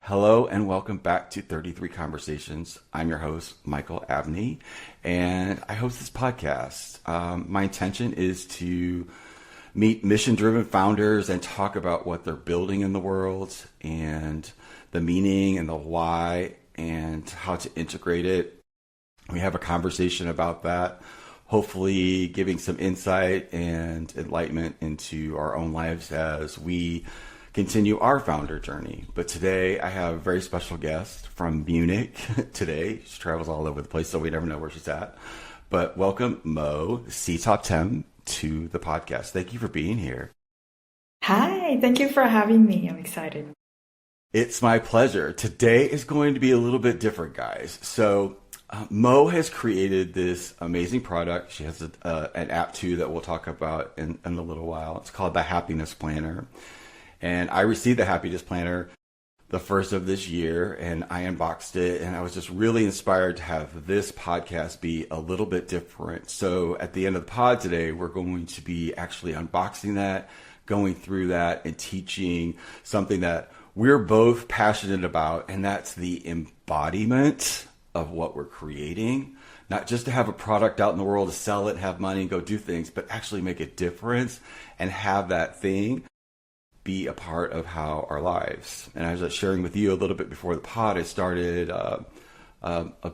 Hello and welcome back to 33 Conversations. I'm your host, Michael Abney, and I host this podcast. My intention is to meet mission-driven founders and talk about what they're building in the world and the meaning and the why and how to integrate it. We have a conversation about that, hopefully giving some insight and enlightenment into our own lives as we continue our founder journey. But today I have a very special guest from Munich today. She travels all over the place, so we never know where she's at. But welcome Mo C Top 10 to the podcast. Thank you for being here. Hi, thank you for having me. I'm excited. It's my pleasure. Today is going to be a little bit different, guys. So Mo has created this amazing product. She has an app too that we'll talk about in a little while. It's called the Happiness Planner. And I received the Happiness Planner the first of this year, and I unboxed it, and I was just really inspired to have this podcast be a little bit different. So at the end of the pod today, we're going to be actually unboxing that, going through that, and teaching something that we're both passionate about, and that's the embodiment of what we're creating. Not just to have a product out in the world to sell it, have money, and go do things, but actually make a difference and have that thing be a part of how our lives. And I was sharing with you a little bit before the pod, I started a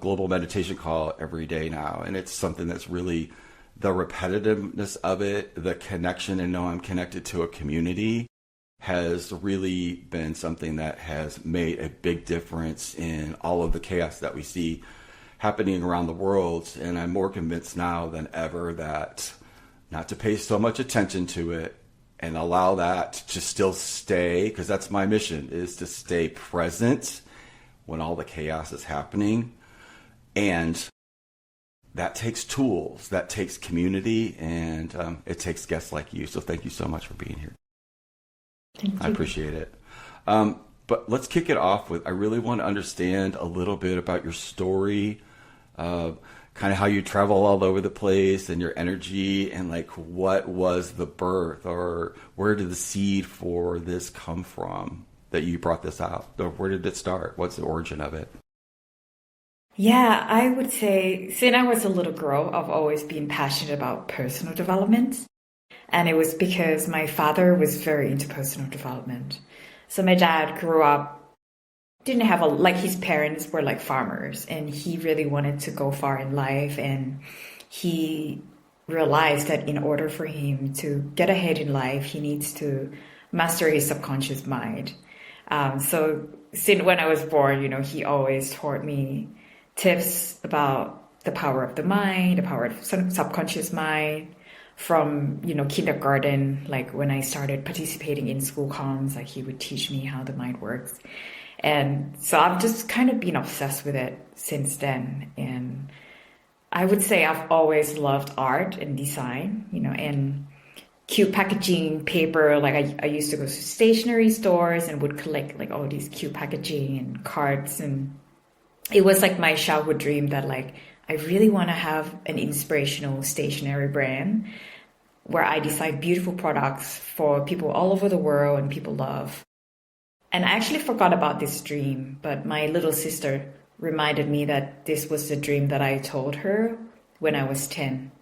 global meditation call every day now. And it's something that's really the repetitiveness of it, the connection and know I'm connected to a community has really been something that has made a big difference in all of the chaos that we see happening around the world. And I'm more convinced now than ever that not to pay so much attention to it, and allow that to still stay, because that's my mission, is to stay present when all the chaos is happening. And that takes tools, that takes community, and it takes guests like you. So thank you so much for being here. Thank you. I appreciate it. But let's kick it off with, I really want to understand a little bit about your story, kind of how you travel all over the place and your energy, and like what was the birth, or where did the seed for this come from that you brought this out? Or where did it start? What's the origin of it? Yeah, I would say since I was a little girl, I've always been passionate about personal development. And it was because my father was very into personal development. So my dad grew up, didn't have his parents were like farmers, and he really wanted to go far in life. And he realized that in order for him to get ahead in life, he needs to master his subconscious mind. So since when I was born, he always taught me tips about the power of the mind, the power of subconscious mind from, kindergarten. Like when I started participating in school comms, like he would teach me how the mind works. And so I've just kind of been obsessed with it since then. And I would say I've always loved art and design, and cute packaging, paper. Like I used to go to stationery stores and would collect like all these cute packaging and cards. And it was like my childhood dream that like, I really want to have an inspirational stationery brand where I design beautiful products for people all over the world and people love. And I actually forgot about this dream, but my little sister reminded me that this was the dream that I told her when I was 10.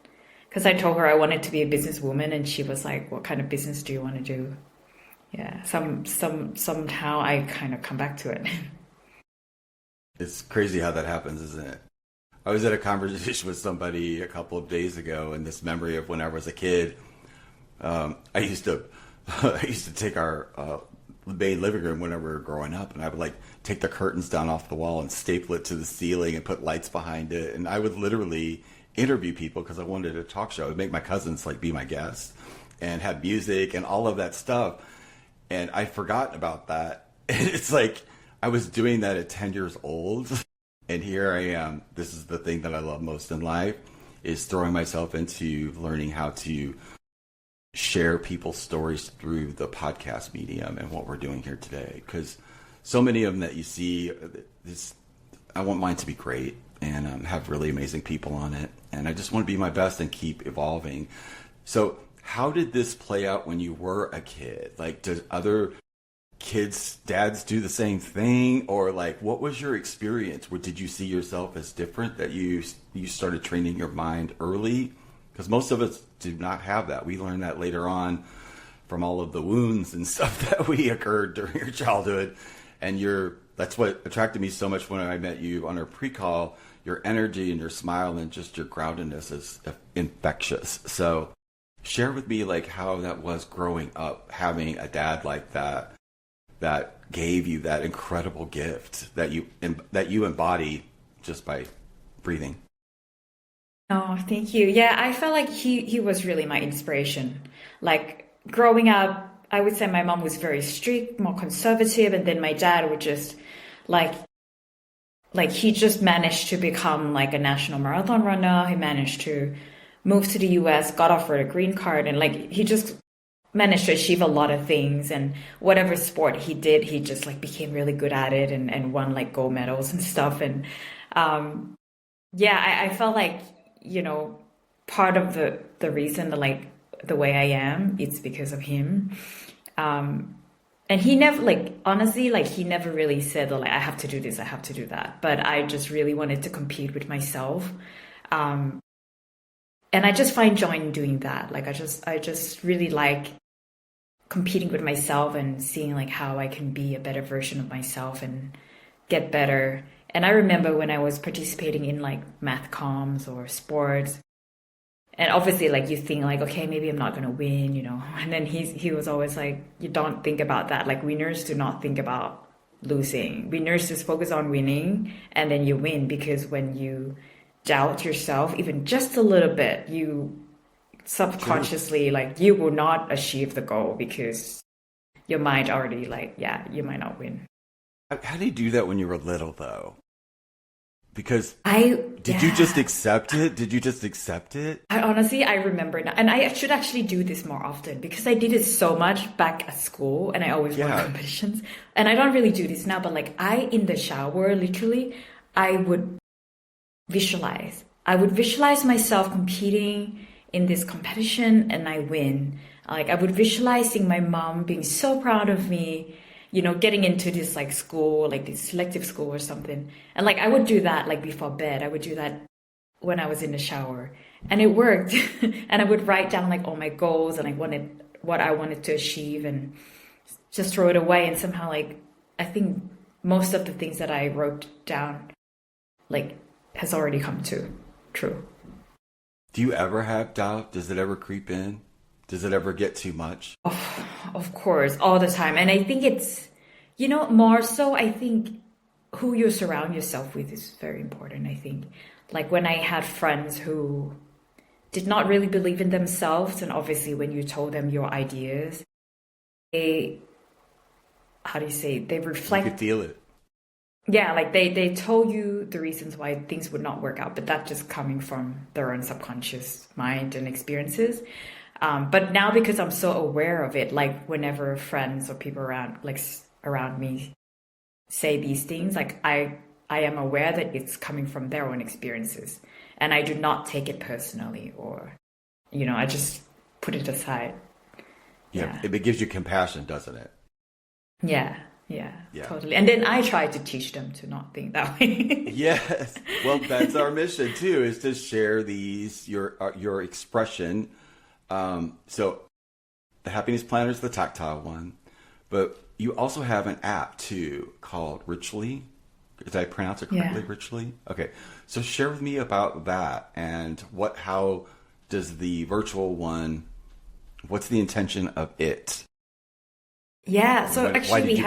Because I told her I wanted to be a businesswoman, and she was like, what kind of business do you want to do? Yeah, somehow I kind of come back to it. It's crazy how that happens, isn't it? I was at a conversation with somebody a couple of days ago, and this memory of when I was a kid, I used to take our main living room whenever we were growing up, and I would like take the curtains down off the wall and staple it to the ceiling and put lights behind it, and I would literally interview people because I wanted a talk show. I would make my cousins like be my guests and have music and all of that stuff, and I forgot about that. And it's like I was doing that at 10 years old, and here I am. This is the thing that I love most in life, is throwing myself into learning how to share people's stories through the podcast medium and what we're doing here today. Because so many of them that you see, I want mine to be great and have really amazing people on it. And I just want to be my best and keep evolving. So how did this play out when you were a kid? Like, did other dads do the same thing, or like, what was your experience? Did you see yourself as different, that you started training your mind early? Because most of us do not have that. We learn that later on from all of the wounds and stuff that we occurred during your childhood. And that's what attracted me so much when I met you on our pre-call. Your energy and your smile and just your groundedness is infectious. So share with me like how that was growing up, having a dad like that gave you that incredible gift that you embody just by breathing. Oh, thank you. Yeah, I felt like he was really my inspiration. Like growing up, I would say my mom was very strict, more conservative, and then my dad would just like he just managed to become like a national marathon runner. He managed to move to the US, got offered a green card, and like he just managed to achieve a lot of things. And whatever sport he did, he just like became really good at it and won like gold medals and stuff. And yeah, I felt like, part of the reason that like the way I am, it's because of him. And he never, like, honestly, like, he never really said, like, I have to do this, I have to do that. But I just really wanted to compete with myself. And I just find joy in doing that. Like, I just really like competing with myself and seeing, like, how I can be a better version of myself and get better. And I remember when I was participating in, like, math comms or sports, and obviously, like, you think, like, okay, maybe I'm not going to win, And then he was always like, you don't think about that. Like, winners do not think about losing. Winners just focus on winning, and then you win. Because when you doubt yourself, even just a little bit, you subconsciously, like, you will not achieve the goal because your mind already, like, yeah, you might not win. How do you do that when you were little, though? Because did you just accept it? Did you just accept it? I remember now. And I should actually do this more often because I did it so much back at school and I always won competitions. And I don't really do this now, but like in the shower, literally, I would visualize. I would visualize myself competing in this competition and I win. Like I would visualize seeing my mom being so proud of me, getting into this like school, like this selective school or something. And like I would do that like before bed. I would do that when I was in the shower. And it worked. And I would write down like all my goals and what I wanted to achieve and just throw it away. And somehow like I think most of the things that I wrote down like has already come true. Do you ever have doubt? Does it ever creep in? Does it ever get too much? Of course, all the time. And I think it's, more so, I think who you surround yourself with is very important, I think. Like when I had friends who did not really believe in themselves, and obviously when you told them your ideas, they reflect. You could feel it. Yeah, like they told you the reasons why things would not work out, but that's just coming from their own subconscious mind and experiences. But now because I'm so aware of it, like whenever friends or people around me say these things, like I am aware that it's coming from their own experiences and I do not take it personally or, I just put it aside. Yeah. It gives you compassion, doesn't it? Yeah, totally. And then I try to teach them to not think that way. Yes. Well, that's our mission too, is to share your expression. So the happiness planner is the tactile one, but you also have an app too called Richly. Did I pronounce it correctly? Yeah. Richly? Okay. So share with me about that and how does the virtual one, what's the intention of it? Yeah. So actually we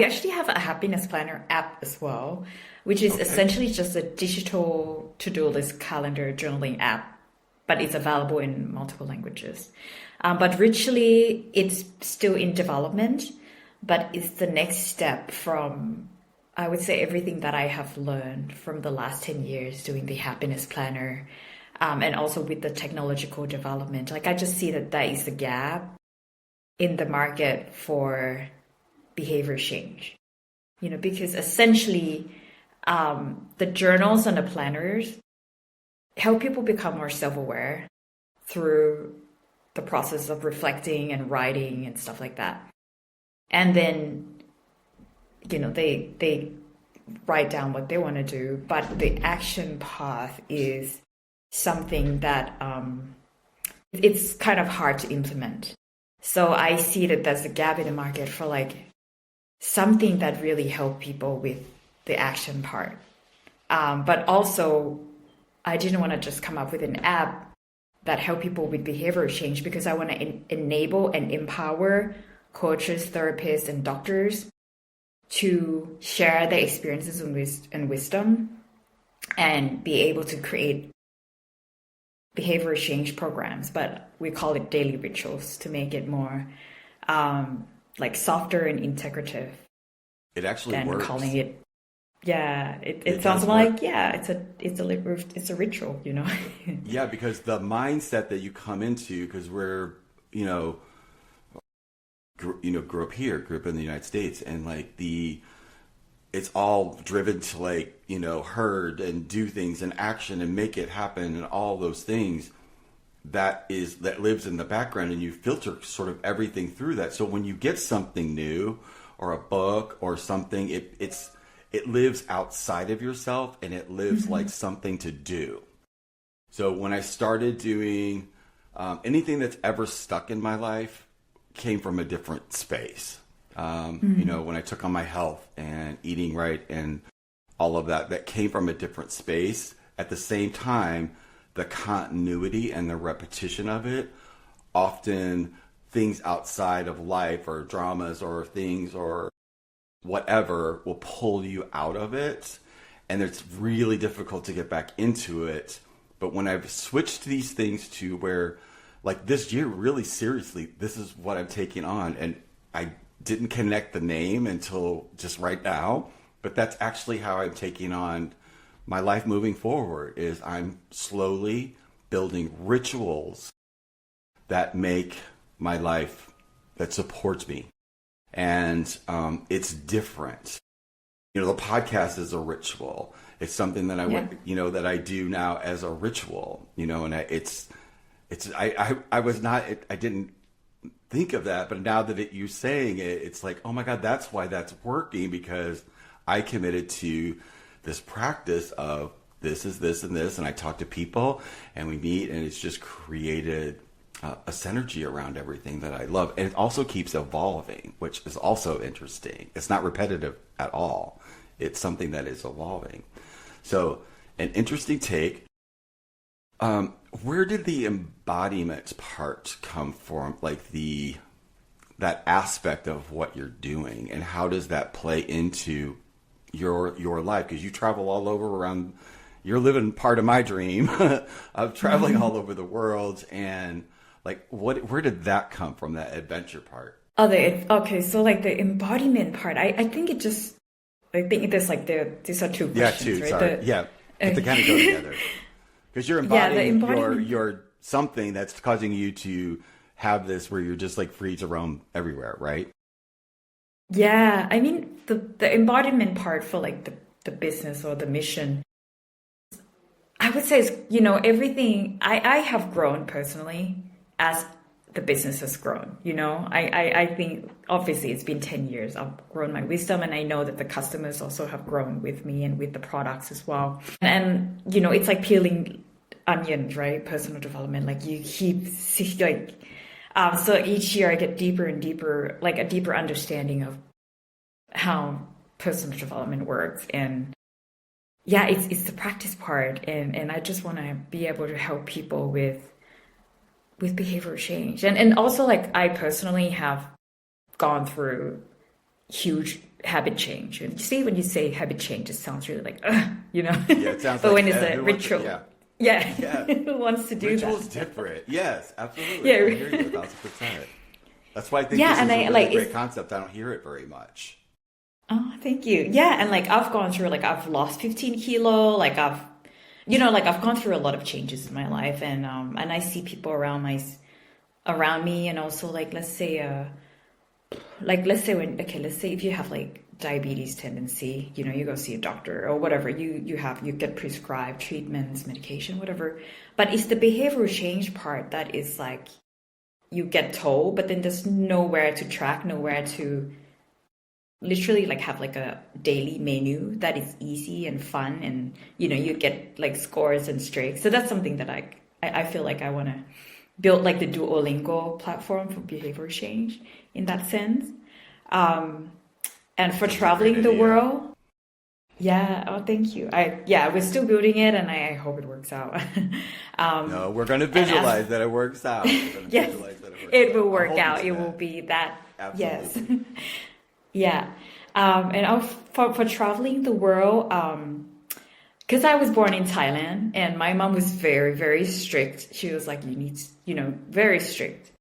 actually have a happiness planner app as well, which is essentially just a digital to-do list calendar journaling app. But it's available in multiple languages. But Richly, it's still in development, but it's the next step from, I would say, everything that I have learned from the last 10 years doing the happiness planner, and also with the technological development. Like I just see that is the gap in the market for behavior change. Because essentially the journals and the planners help people become more self-aware through the process of reflecting and writing and stuff like that. And then, they write down what they want to do, but the action path is something that it's kind of hard to implement. So I see that there's a gap in the market for like something that really help people with the action part. But also, I didn't want to just come up with an app that help people with behavior change, because I want to enable and empower coaches, therapists, and doctors to share their experiences and wisdom and be able to create behavior change programs, but we call it daily rituals to make it more like softer and integrative. It actually works. Calling it, it sounds more like it's a ritual, Yeah, because the mindset that you come into, because we're grew up in the United States, and like it's all driven to like, herd and do things and action and make it happen and all those things that lives in the background, and you filter sort of everything through that. So when you get something new or a book or something, it lives outside of yourself, and it lives like something to do. So when I started doing anything that's ever stuck in my life came from a different space. When I took on my health and eating right and all of that came from a different space. At the same time, the continuity and the repetition of it, often things outside of life or dramas or things or whatever will pull you out of it. And it's really difficult to get back into it. But when I've switched these things to where, like this year, really seriously, this is what I'm taking on. And I didn't connect the name until just right now, but that's actually how I'm taking on my life moving forward. Is I'm slowly building rituals that make my life, that supports me. And it's different. The podcast is a ritual. It's something that that I do now as a ritual, and I didn't think of that, but now that you saying it, it's like, oh my God, that's why that's working, because I committed to this practice of this is this and this, and I talk to people and we meet, and it's just created a synergy around everything that I love. And it also keeps evolving, which is also interesting. It's not repetitive at all. It's something that is evolving. So an interesting take. Where did the embodiment part come from? Like that aspect of what you're doing, and how does that play into your life? Because you travel all over around, you're living part of my dream of traveling all over the world. And like, where did that come from, that adventure part? Okay. So like the embodiment part, I think there's like these are two questions, right? Sorry. But they kind of go together. Because you're embodying your something that's causing you to have this where you're just like free to roam everywhere, right? Yeah, I mean the embodiment part for like the business or the mission, I would say is, everything I have grown personally as the business has grown. I think obviously it's been 10 years. I've grown my wisdom, and I know that the customers also have grown with me and with the products as well. And it's like peeling onions, right? Personal development, like you keep like, so each year I get deeper and deeper, like a deeper understanding of how personal development works. And yeah, it's the practice part. And I just want to be able to help people with behavioral change. And also, like, I personally have gone through huge habit change. And you see, when you say habit change, it sounds really like, Yeah, it sounds but like, when it's a ritual. Yeah. Who wants to do Ritual's that? different. Yes, absolutely. Yeah. I hear you 1,000%. That's why I think this is a really great concept. I don't hear it very much. Oh, thank you. Yeah, and like I've gone through, like I've lost 15 kilo, like I've gone through a lot of changes in my life, and I see people around me, and also like let's say if you have like diabetes tendency, you go see a doctor or whatever, you get prescribed treatments, medication, whatever. But it's the behavioral change part that is like, you get told, but then there's nowhere to track, nowhere to literally like have like a daily menu that is easy and fun, and you get like scores and streaks. So that's something that I feel like I want to build, like the Duolingo platform for behavior change in that sense. And for traveling the world, yeah. Oh, thank you. We're still building it, and I hope it works out. No, we're going to visualize that it works out. Yes, visualize that it will work out. It will be that. Absolutely. Yes. Yeah. And for traveling the world, because I was born in Thailand, and my mom was very, very strict. She was like, you need, very strict.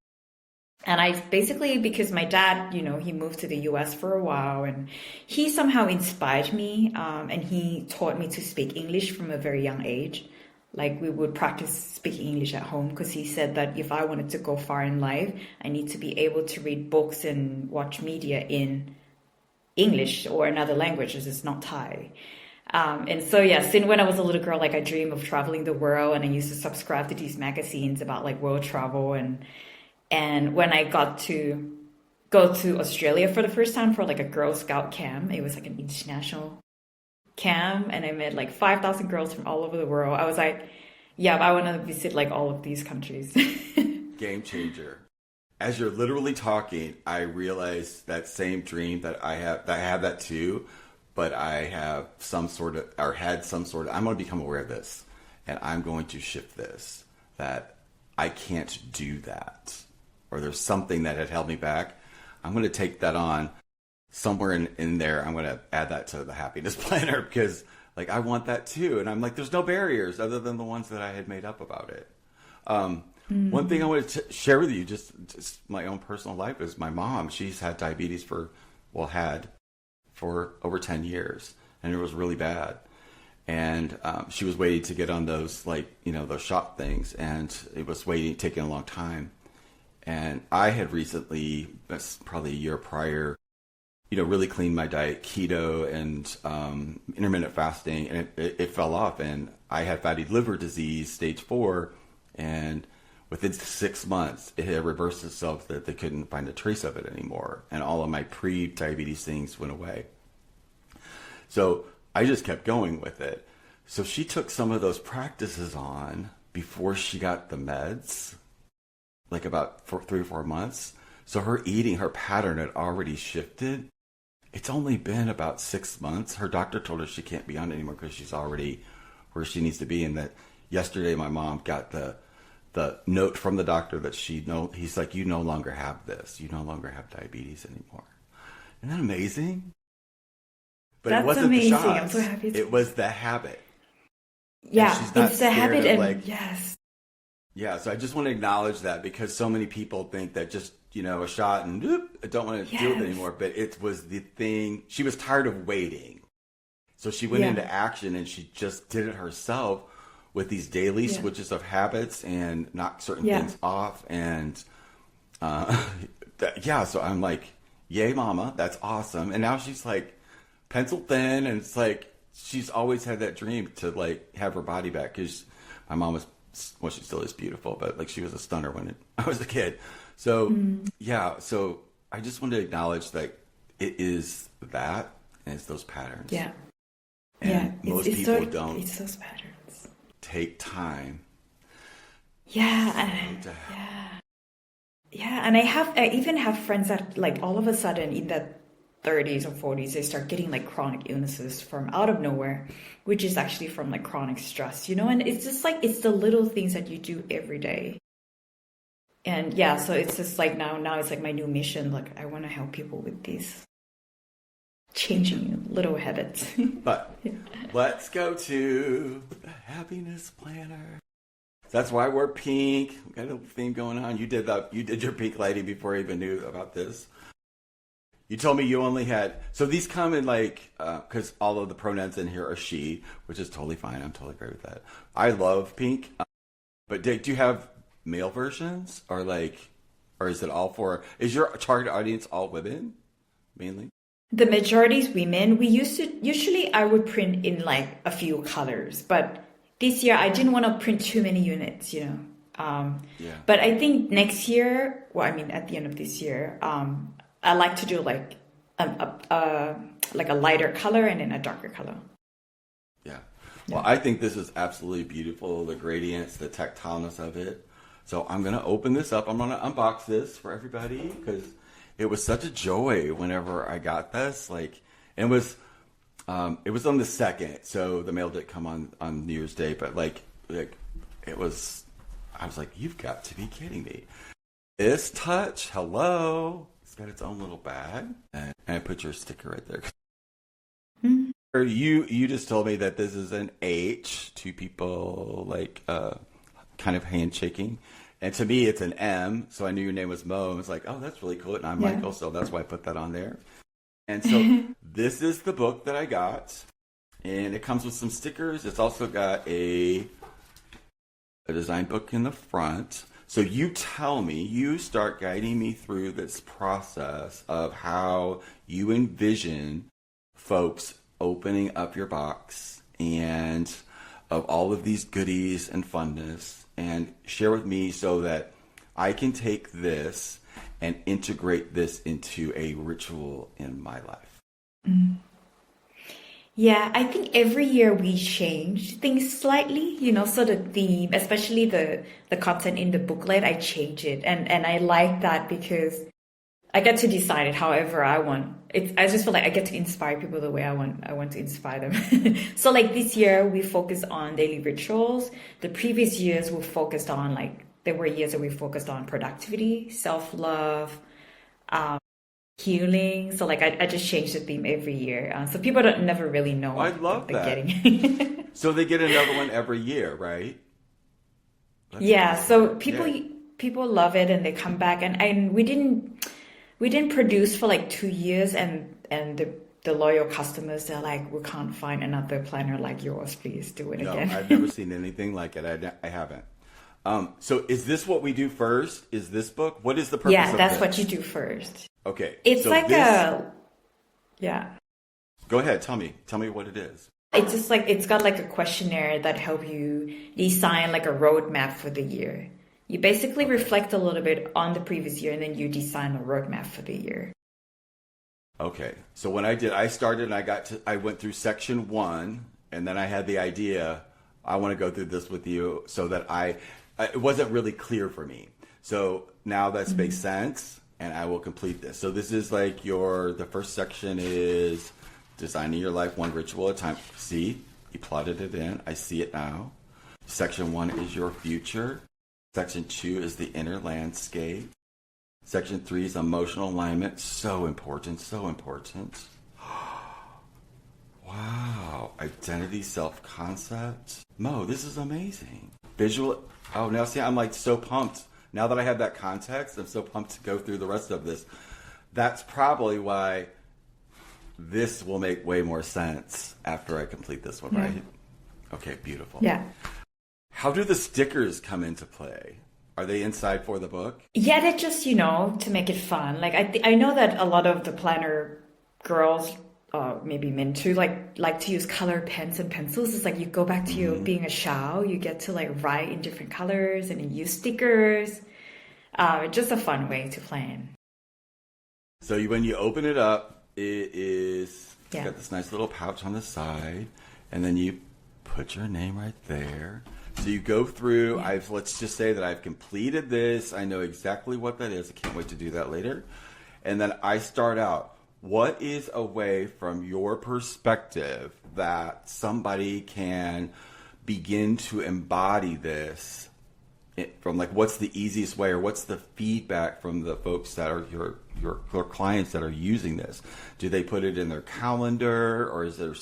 And I basically, because my dad, he moved to the US for a while, and he somehow inspired me, and he taught me to speak English from a very young age. Like we would practice speaking English at home, because he said that if I wanted to go far in life, I need to be able to read books and watch media in English or another language, as it's not Thai. And so, yeah, since when I was a little girl, like I dreamed of traveling the world, and I used to subscribe to these magazines about like world travel. And when I got to go to Australia for the first time for like a Girl Scout camp, it was like an international camp, and I met like 5,000 girls from all over the world. I was like, yeah, I want to visit like all of these countries. Game changer. As you're literally talking, I realized that same dream that I have that too, but I have some sort of, I'm going to become aware of this, and I'm going to shift this, that I can't do that, or there's something that had held me back. I'm going to take that on somewhere in there. I'm going to add that to the happiness planner, because like I want that too. And I'm like, there's no barriers other than the ones that I had made up about it. One thing I want to share with you, just my own personal life, is my mom. She's had diabetes for over 10 years, and it was really bad. And she was waiting to get on those, those shot things, and it was taking a long time. And I had recently, that's probably a year prior, really cleaned my diet, keto and intermittent fasting, and it fell off. And I had fatty liver disease, stage 4, and within 6 months, it had reversed itself, that they couldn't find a trace of it anymore. And all of my pre-diabetes things went away. So I just kept going with it. So she took some of those practices on before she got the meds, like about 3 or 4 months. So her pattern had already shifted. It's only been about 6 months. Her doctor told her she can't be on it anymore because she's already where she needs to be. And that yesterday my mom got the note from the doctor that he's like, you no longer have this. You no longer have diabetes anymore. Isn't that amazing? But That's it wasn't amazing. the shots. I'm so happy. It was the habit. Yeah, it's the habit, and yes. Yeah, so I just want to acknowledge that, because so many people think that just, a shot and I don't want to do it anymore. But it was the thing. She was tired of waiting. So she went into action, and she just did it herself with these daily switches of habits and knock certain things off. And so I'm like, yay, mama, that's awesome. And now she's like pencil thin, and it's like she's always had that dream to like have her body back, because my mom was, well, she still is beautiful, but like she was a stunner when I was a kid. So so I just want to acknowledge that it is that, and it's those patterns. Yeah. And most people don't. It's those patterns. Take time. Yeah. And I even have friends that like all of a sudden in their 30s or 40s, they start getting like chronic illnesses from out of nowhere, which is actually from like chronic stress, and it's just like, it's the little things that you do every day. And so it's just like now it's like my new mission. Like I want to help people with these changing little habits. But let's go to the happiness planner. That's why we're pink. We got a theme going on. You did your pink lady before I even knew about this. You told me you only had, so these come in like, because all of the pronouns in here are she, which is totally fine. I'm totally great with that. I love pink. But do you have male versions, or is it all is your target audience all women mainly? The majority is women. Usually I would print in like a few colors, but this year I didn't want to print too many units, Yeah. But I think next year, well, I mean, at the end of this year, I like to do like a lighter color and then a darker color. Yeah. Yeah. Well, I think this is absolutely beautiful. The gradients, the tactileness of it. So I'm going to open this up. I'm going to unbox this for everybody because it was such a joy whenever I got this. Like, it was on the 2nd, so the mail didn't come on New Year's Day, but like it was, I was like, you've got to be kidding me. This touch, hello. It's got its own little bag. And I put your sticker right there. Mhm. You just told me that this is an H, two people like kind of handshaking. And to me, it's an M, so I knew your name was Mo. I was like, oh, that's really cool. And I'm Yeah. Michael, so that's why I put that on there. And so this is the book that I got. And it comes with some stickers. It's also got a design book in the front. So you tell me, you start guiding me through this process of how you envision folks opening up your box and of all of these goodies and funness, and share with me so that I can take this and integrate this into a ritual in my life. Yeah, I think every year we change things slightly, so the theme, especially the content in the booklet, I change it. And I like that because I get to decide it however I want. I just feel like I get to inspire people the way I want to inspire them. So like this year we focused on daily rituals. The previous years we focused on there were years that we focused on productivity, self-love, healing. So like I just change the theme every year. So people don't never really know I what love they're that. getting. So they get another one every year, right? That's Yeah, awesome. so Yeah. people love it and they come back, and we didn't produce for like 2 years, and the loyal customers, they're like, we can't find another planner like yours, please do it No, again. I've never seen anything like it. I haven't. So is this what we do first? Is this book? What is the purpose Yeah, of that's this? what you do first. Okay. It's So like this, yeah. go ahead. Tell me what it is. It's just like it's got like a questionnaire that help you design like a roadmap for the year. You basically Okay. reflect a little bit on the previous year and then you design a roadmap for the year. Okay. So when I started and I went through section 1, and then I had the idea, I want to go through this with you so that it wasn't really clear for me. So now that makes sense, and I will complete this. So this is like the first section is designing your life one ritual at a time. See, you plotted it in. I see it now. Section 1 is your future. Section 2 is the inner landscape. Section 3 is emotional alignment. So important, so important. Wow. Identity, self-concept. Mo, this is amazing. Visual. Oh, now see, I'm like so pumped. Now that I have that context, I'm so pumped to go through the rest of this. That's probably why this will make way more sense after I complete this one, Yeah. right? Okay, beautiful. Yeah. How do the stickers come into play? Are they inside for the book? Yeah, they're just, to make it fun. Like I know that a lot of the planner girls, maybe men too, like to use color pens and pencils. It's like you go back to you being a child, you get to like write in different colors and you use stickers. Just a fun way to plan. So when you open it up, it's Yeah. got this nice little pouch on the side, and then you put your name right there. So you go through, let's just say that I've completed this. I know exactly what that is. I can't wait to do that later. And then I start out. What is a way from your perspective that somebody can begin to embody this from what's the easiest way, or what's the feedback from the folks that are your clients that are using this? Do they put it in their calendar, or is there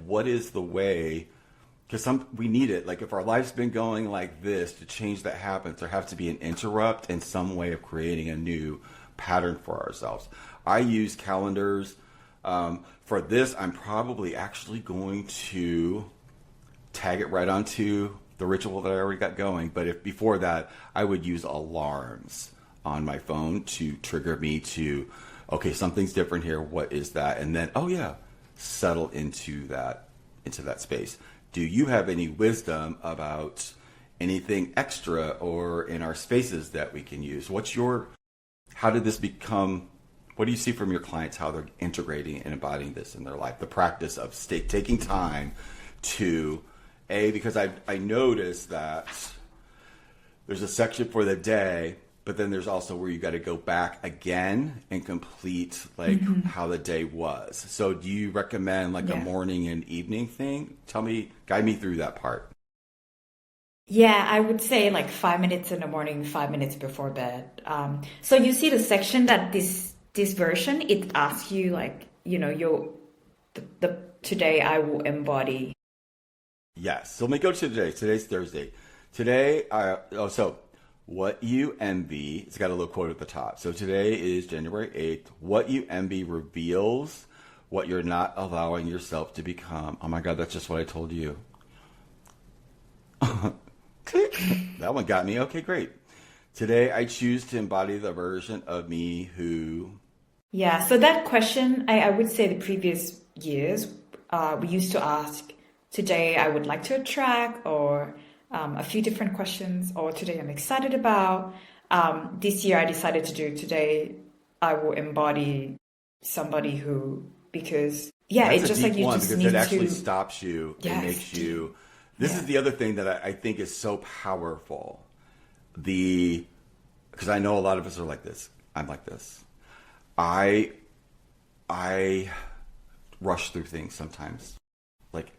what is the way? Because we need it. Like if our life's been going like this, to change that happens, there has to be an interrupt and some way of creating a new pattern for ourselves. I use calendars. For this, I'm probably actually going to tag it right onto the ritual that I already got going. But if before that, I would use alarms on my phone to trigger me to, okay, something's different here. What is that? And then, oh yeah, settle into that space. Do you have any wisdom about anything extra or in our spaces that we can use. How did this become, what do you see from your clients, how they're integrating and embodying this in their life? The practice of taking time to, because I noticed that there's a section for the day, but then there's also where you got to go back again and complete how the day was. So do you recommend a morning and evening thing? Guide me through that part. Yeah, I would say 5 minutes in the morning, 5 minutes before bed. So you see the section that this version, it asks you today I will embody. Yes. So let me go to today. Today's Thursday. Today, so what you envy, it's got a little quote at the top. So today is January 8th. What you envy reveals what you're not allowing yourself to become. Oh my God, that's just what I told you. That one got me. Okay, great. Today, I choose to embody the version of me who... Yeah, so that question, I would say the previous years, we used to ask, today I would like to attract, or a few different questions, or today I'm excited about. This year I decided to do, today I will embody somebody who, because, That's it's just a deep you one, just because need it actually to... stops you. Yes. It makes you... This is the other thing that I think is so powerful. Because I know a lot of us are like this. I'm like this. I rush through things sometimes,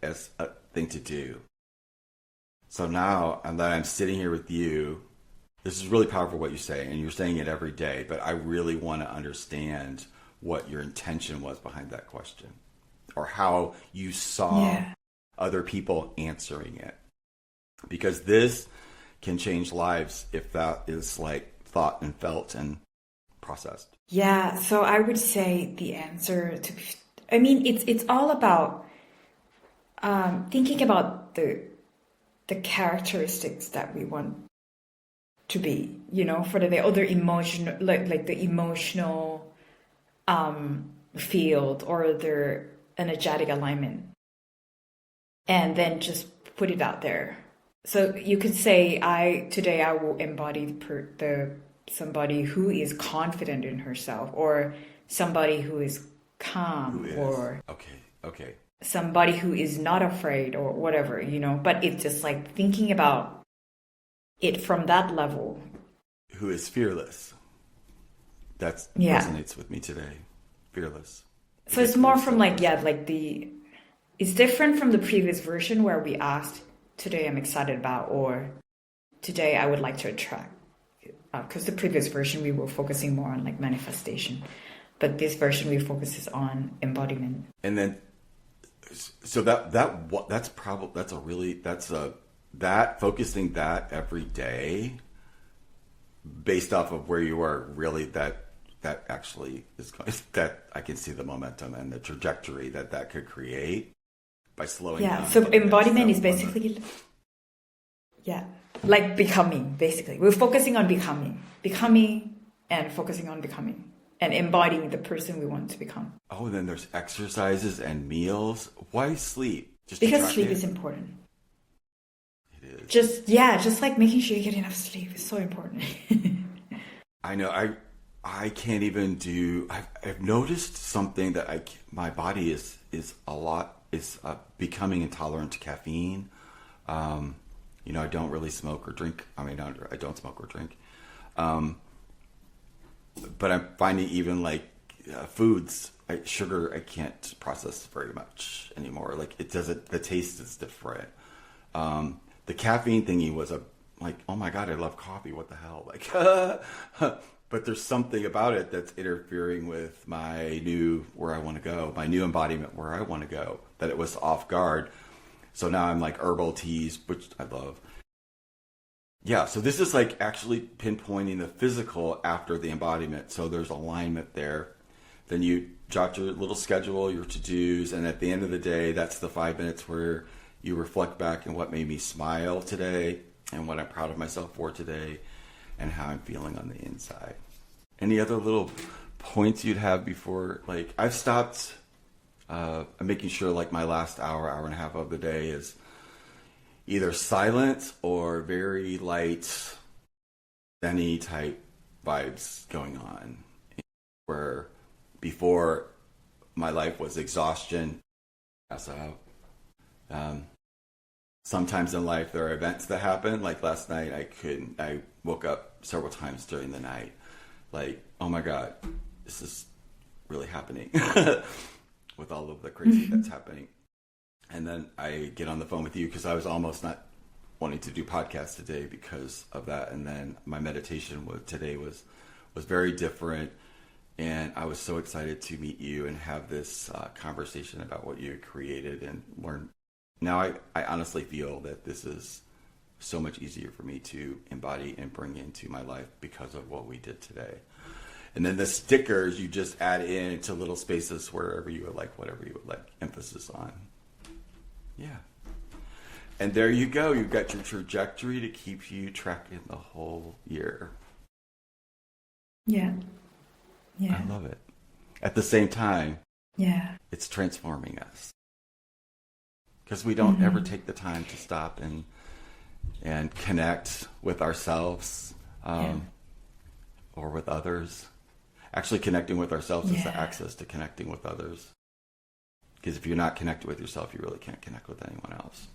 as a thing to do. So now that I'm sitting here with you, this is really powerful what you say, and you're saying it every day, but I really want to understand what your intention was behind that question, or how you saw other people answering it. Because this can change lives if that is thought and felt and processed. Yeah, so I would say the answer to, it's all about thinking about the characteristics that we want to be, for the other emotional, like the emotional field or their energetic alignment, and then just put it out there. So you could say, today I will embody somebody who is confident in herself, or somebody who is calm, or okay, somebody who is not afraid, or whatever, But it's just thinking about it from that level. Who is fearless? That resonates with me today. Fearless. So it's more from it's different from the previous version where we asked, today I'm excited about, or today I would like to attract. Because the previous version we were focusing more on manifestation, but this version we focuses on embodiment. And then, so that focusing that every day, based off of where you are, really that actually is that I can see the momentum and the trajectory that could create by slowing down. Yeah. So embodiment is basically becoming, basically. We're focusing on becoming and focusing on becoming and embodying the person we want to become. Oh, and then there's exercises and meals. Why sleep? Because sleep is important. It is. Just making sure you get enough sleep is so important. I know. I can't even do, I've noticed something that my body is becoming intolerant to caffeine. I don't really smoke or drink. I don't smoke or drink. But I'm finding even foods, sugar, I can't process very much anymore. The taste is different. The caffeine thingy was oh my God, I love coffee. What the hell? But there's something about it that's interfering with my new embodiment where I want to go, that it was off guard. So now I'm herbal teas, which I love. Yeah, so this is actually pinpointing the physical after the embodiment. So there's alignment there. Then you jot your little schedule, your to-dos, and at the end of the day, that's the 5 minutes where you reflect back on what made me smile today and what I'm proud of myself for today and how I'm feeling on the inside. Any other little points you'd have before, I've stopped... I'm making sure my last hour and a half of the day is, either silent or very light, Zen-y type vibes going on. Where before my life was exhaustion, pass out. Sometimes in life there are events that happen. Like last night, I woke up several times during the night. Like, oh my God, this is really happening with all of the crazy that's happening. And then I get on the phone with you because I was almost not wanting to do podcasts today because of that. And then my meditation today was very different. And I was so excited to meet you and have this conversation about what you created and learn. Now I honestly feel that this is so much easier for me to embody and bring into my life because of what we did today. And then the stickers you just add into little spaces wherever you would like, whatever you would like emphasis on. Yeah. And there you go. You've got your trajectory to keep you tracking the whole year. Yeah. Yeah. I love it. At the same time, yeah, it's transforming us. Because we don't ever take the time to stop and connect with ourselves or with others. Actually, connecting with ourselves is the access to connecting with others. Because if you're not connected with yourself, you really can't connect with anyone else.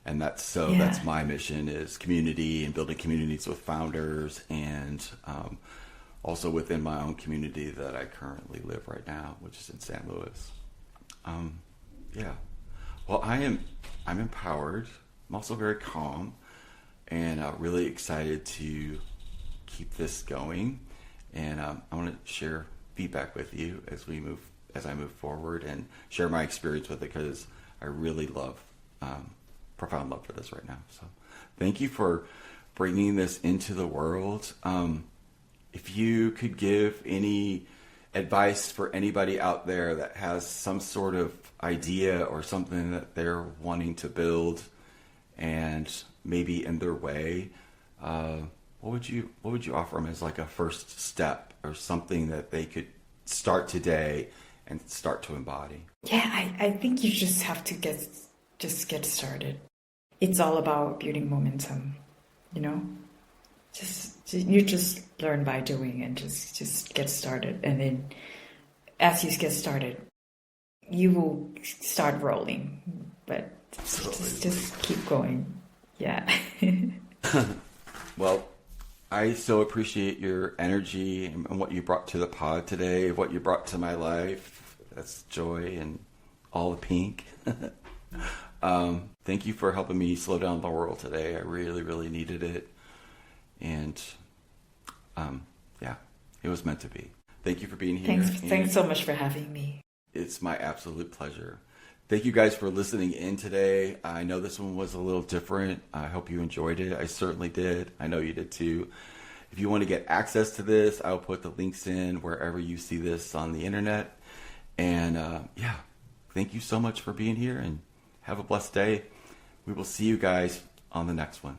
And that's my mission is community and building communities with founders and also within my own community that I currently live right now, which is in St. Louis. Well, I'm empowered. I'm also very calm and really excited to keep this going. And I want to share feedback with you as I move forward and share my experience with it because I really love, profound love for this right now. So thank you for bringing this into the world. If you could give any advice for anybody out there that has some sort of idea or something that they're wanting to build and maybe in their way, what would you offer them as like a first step or something that they could start today and start to embody? Yeah, I think you just have to get started. It's all about building momentum, you know? You just learn by doing and just get started. And then as you get started, you will start rolling. But just keep going. Yeah. Well, I so appreciate your energy and what you brought to the pod today, what you brought to my life. That's joy and all the pink. Thank you for helping me slow down the world today. I really, really needed it. And it was meant to be. Thank you for being here. Thanks so much for having me. It's my absolute pleasure. Thank you guys for listening in today. I know this one was a little different. I hope you enjoyed it. I certainly did. I know you did too. If you want to get access to this, I'll put the links in wherever you see this on the internet. And thank you so much for being here and have a blessed day. We will see you guys on the next one.